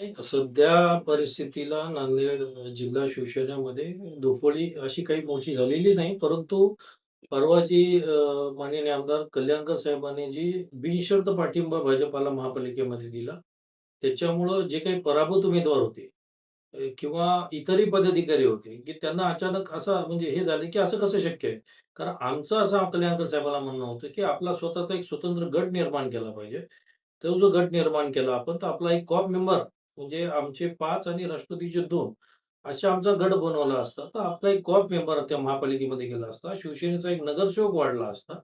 नाही, सध्या परिस्थितीला नांदेड जिल्हा शिवसेनेमध्ये दुफळी अशी काही मोठी झालेली नाही. परंतु परवा जी माननीय आमदार कल्याणकर साहेबांनी जी बिनशर्त पाठिंबा भाजपाला महापालिकेमध्ये दिला, त्याच्यामुळं जे काही पराभूत उमेदवार होते किंवा इतरही पदाधिकारी होते, की त्यांना अचानक असा म्हणजे हे झाले, की असं कसं शक्य आहे? कारण आमचं असं कल्याणकर साहेबांना म्हणणं होतं, की आपला स्वतःचा एक स्वतंत्र गट निर्माण केला पाहिजे. तो जो गट निर्माण केला आपण, तर आपला एक कॉप मेंबर म्हणजे आमचे 5 आणि राष्ट्रवादीचे 2 असा आमचा गट बनवला असता, तर आपला एक कॉप मेंबर त्या महापालिकेमध्ये गेला असता. शिवसेनेचा एक नगरसेवक वाढला असता.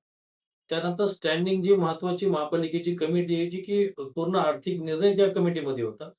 त्यानंतर स्टँडिंग जी महत्त्वाची महापालिकेची कमिटी आहे, जी की पूर्ण आर्थिक निर्णय त्या कमिटीमध्ये होता.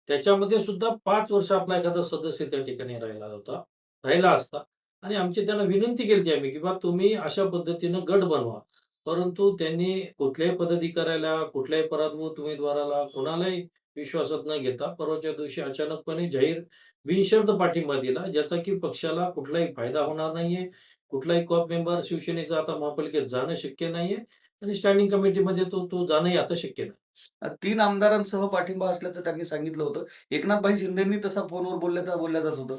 त्याच्यामध्ये सुद्धा 5 वर्ष आपला एखादा सदस्य त्या ठिकाणी राहिला असता आणि आमची त्यांना विनंती केली आम्ही, की बा तुम्ही अशा पद्धतीनं गट बनवा. परंतु त्यांनी कुठल्याही पदाधिकाऱ्याला, कुठल्याही पराभूत उमेदवाराला, कुणालाही विश्वासात न घेता परवाच्या दिवशी अचानकपणे जाहीर बिनशर्त पाठिंबा दिला, ज्याचा की पक्षाला कुठलाही फायदा होणार नाहीये. कुठलाही कॉप मेंबर शिवसेनेचा आता महापालिकेत जाणं शक्य नाहीये आणि स्टँडिंग कमिटीमध्ये तो तो जाणंही आता शक्य नाही. 3 आमदारांसह पाठिंबा असल्याचं त्यांनी सांगितलं होतं. एकनाथभाई शिंदेंनी तसा फोनवर बोलल्या जात होतं.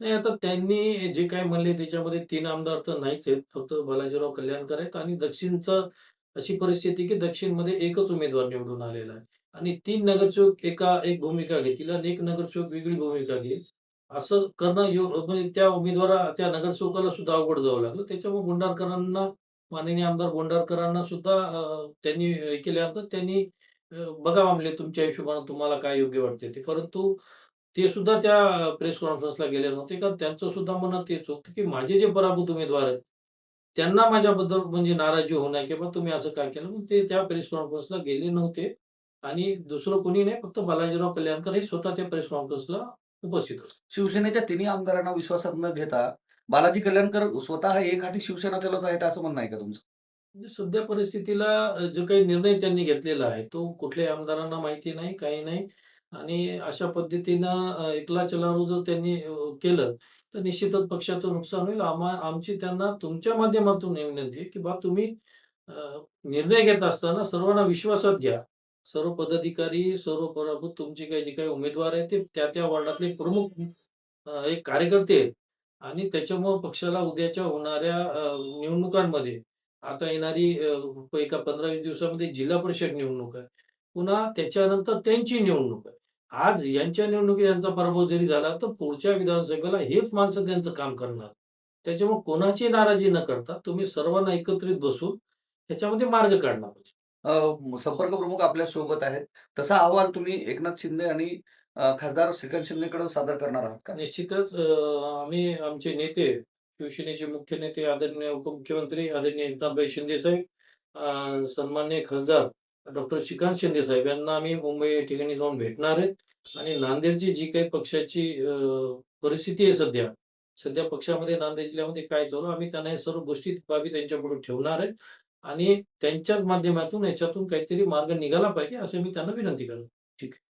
नाही आता त्यांनी जे काही म्हणले त्याच्यामध्ये 3 आमदार तर नाहीच आहेत. फक्त बालाजीराव कल्याणकर आहेत आणि दक्षिणचं अशी परिस्थिती की दक्षिणमध्ये एकच उमेदवार निवडून आलेला आहे आणि 3 नगरसेवक एक भूमिका घेतील आणि एक नगरसेवक वेगळी भूमिका घेईल. असं करणं म्हणजे त्या त्या नगरसेवकाला सुद्धा अवघड जावं लागलं. त्याच्यामुळे बोंडारकरांना माननीय आमदार बोंडारकरांना सुद्धा त्यांनी हे केल्यानंतर त्यांनी बघा म्हणले तुमच्या हिशोबाने तुम्हाला काय योग्य वाटते ते. परंतु ते सुद्धा त्या प्रेस कॉन्फरन्सला गेले नव्हते. कारण त्यांचं सुद्धा म्हणणं तेच होतं, की माझे जे पराभूत उमेदवार आहेत, त्यांना माझ्याबद्दल म्हणजे नाराजी होऊ नये, की "बा तुम्ही असं का केलं?" मग ते त्या प्रेस कॉन्फरन्सला गेले नव्हते आणि दुसरं कोणी नाही, फक्त बालाजीराव कल्याणकर हे स्वतः त्या प्रेस कॉन्फरन्सला उपस्थित होते. शिवसेनेच्या तिन्ही आमदारांना विश्वासात न घेता बालाजी कल्याणकर स्वतः एकहाती शिवसेना चालवत आहेत असं म्हणणं आहे का तुमचं? म्हणजे सध्या परिस्थितीला जो काही निर्णय त्यांनी घेतलेला आहे, तो कुठल्याही आमदारांना माहिती नाही, काही नाही आणि अशा पद्धतीनं एकला चलारू जर त्यांनी केलं, तर निश्चितच पक्षाचं नुकसान होईल. आमची त्यांना तुमच्या माध्यमातून ही विनंती आहे, की बा तुम्ही अ, निर्णय घेत असताना सर्वांना विश्वासात घ्या. सर्व पदाधिकारी, सर्व प्रमुख तुमचे काही जे काही उमेदवार आहेत, ते त्या-त्या वॉर्डातले प्रमुख एक कार्यकर्ते आहेत आणि त्याच्यामुळं पक्षाला उद्याच्या होणाऱ्या निवडणुकांमध्ये आता येणारी एका 15-20 दिवसामध्ये जिल्हा परिषद निवडणूक आहे. पुन्हा त्याच्यानंतर त्यांची निवडणूक आहे. आज यांच्या निवडणुकीत यांचा पराभव जरी झाला, तर पुढच्या विधानसभेला हेच माणसं त्यांचं काम करणार. त्याच्यामुळे कोणाची नाराजी न करता तुम्ही सर्वांना एकत्रित बसून त्याच्यामध्ये मार्ग काढला पाहिजे. संपर्क प्रमुख आपल्या सोबत आहेत. तसा अहवाल तुम्ही एकनाथ शिंदे आणि खासदार श्रीकांत शिंदेकडे सादर करणार आहात का? निश्चितच आम्ही आमचे नेते, शिवसेनेचे मुख्य नेते आदरणीय उपमुख्यमंत्री आदरणीय एकनाथभाई शिंदे साहेब, सन्माननीय खासदार डॉक्टर श्रीकांत शिंदे साहेब यांना आम्ही मुंबई या ठिकाणी जाऊन भेटणार आहेत आणि नांदेडची जी काही पक्षाची परिस्थिती आहे सध्या पक्षामध्ये नांदेड जिल्ह्यामध्ये काय चालू आहे, आम्ही त्यांना या सर्व गोष्टी बाबी त्यांच्यापुढे ठेवणार आहे आणि त्यांच्याच माध्यमातून याच्यातून काहीतरी मार्ग निघाला पाहिजे, असं मी त्यांना विनंती करतो. ठीक आहे.